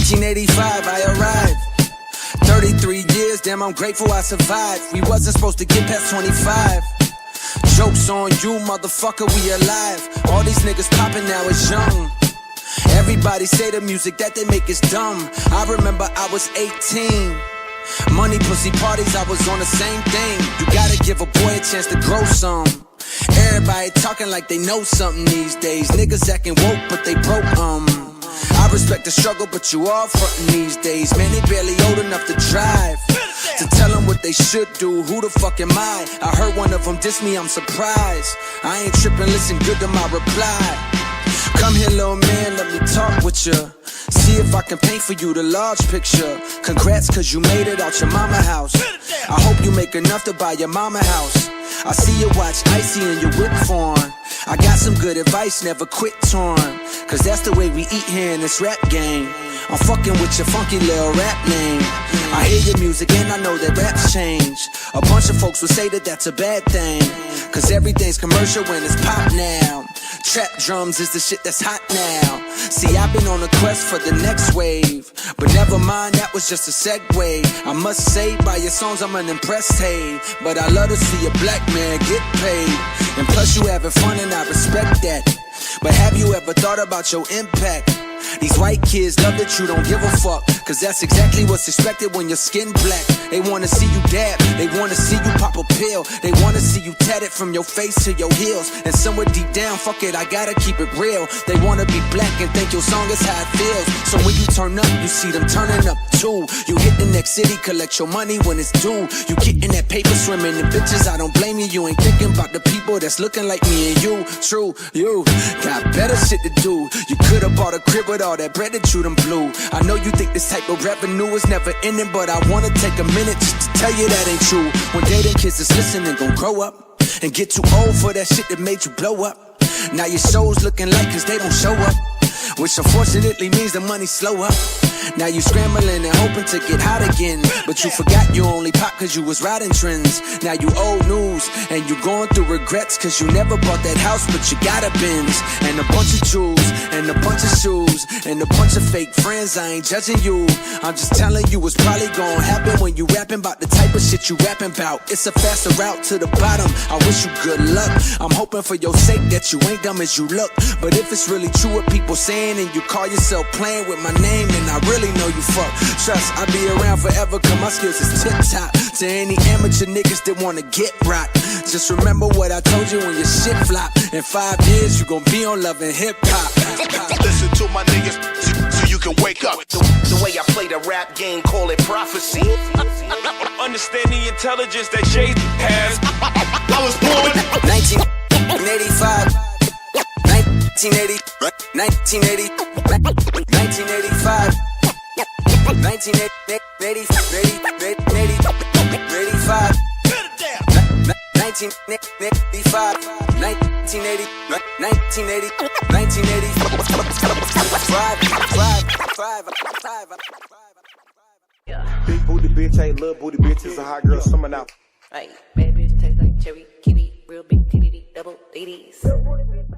1985, I arrived. 33 years, damn, I'm grateful I survived. We wasn't supposed to get past 25. Joke's on you, motherfucker, we alive. All these niggas poppin' now is young. Everybody say the music that they make is dumb. I remember I was 18. Money, pussy, parties, I was on the same thing. You gotta give a boy a chance to grow some. Everybody talking like they know something these days. Niggas acting woke, but they broke, I respect the struggle, but you all frontin' these days. Man, they barely old enough to drive, to tell them what they should do. Who the fuck am I? I heard one of them diss me, I'm surprised. I ain't trippin', listen good to my reply. Come here, little man, let me talk with ya. See if I can paint for you the large picture. Congrats, cause you made it out your mama house. I hope you make enough to buy your mama house. I see you watch Icy and your whip form. I got some good advice, never quit torn. Cause that's the way we eat here in this rap game. I'm fucking with your funky little rap name. I hear your music and I know that raps change. A bunch of folks will say that that's a bad thing, cause everything's commercial when it's pop now. Trap drums is the shit that's hot now. See, I've been on a quest for the next wave, but never mind, that was just a segue. I must say, by your songs I'm unimpressed, hey, but I love to see a black man get paid. And plus you having fun and I respect that. But have you ever thought about your impact? These white kids love that you don't give a fuck, cause that's exactly what's expected when your skin black. They wanna see you dab, they wanna see you pop a pill. They wanna see you tatted from your face to your heels. And somewhere deep down, fuck it, I gotta keep it real. They wanna be black and think your song is how it feels. So when you turn up, you see them turning up too. You hit the next city, collect your money when it's due. You getting that paper, swimming in bitches, I don't blame you. You ain't thinking about the people that's looking like me and you. True, you got better shit to do. You could've bought a crib with all that bread that you done blew. I know you think this type of revenue is never ending, but I wanna take a minute just to tell you that ain't true. One day them kids that's listening gon' grow up and get too old for that shit that made you blow up. Now your show's looking like cause they don't show up, which unfortunately means the money slow up. Now you scrambling and hoping to get hot again, but you forgot you only pop cause you was riding trends. Now you old news and you going through regrets cause you never bought that house but you got a Benz and a bunch of jewels and a bunch of shoes and a bunch of fake friends. I ain't judging you, I'm just telling you it's probably gonna happen when you rapping about the type of shit you rapping about. It's a faster route to the bottom, I wish you good luck. I'm hoping for your sake that you ain't dumb as you look, but if it's really true what people saying and you call yourself playing with my name, then I really know you fuck. Trust, I'll be around forever cause my skills is tip top. To any amateur niggas that wanna get rocked, just remember what I told you when your shit flop. In 5 years you gon' be on Love and Hip Hop. Listen to my niggas so you can wake up. The way I play the rap game, call it prophecy. Understand the intelligence that Jay has. I was born 1985 1980 1980 1985 Big booty bitch ain't little booty bitch, it's a hot girl summer now. Hey, bad bitch taste like cherry, kiwi, real big titty, double 80s.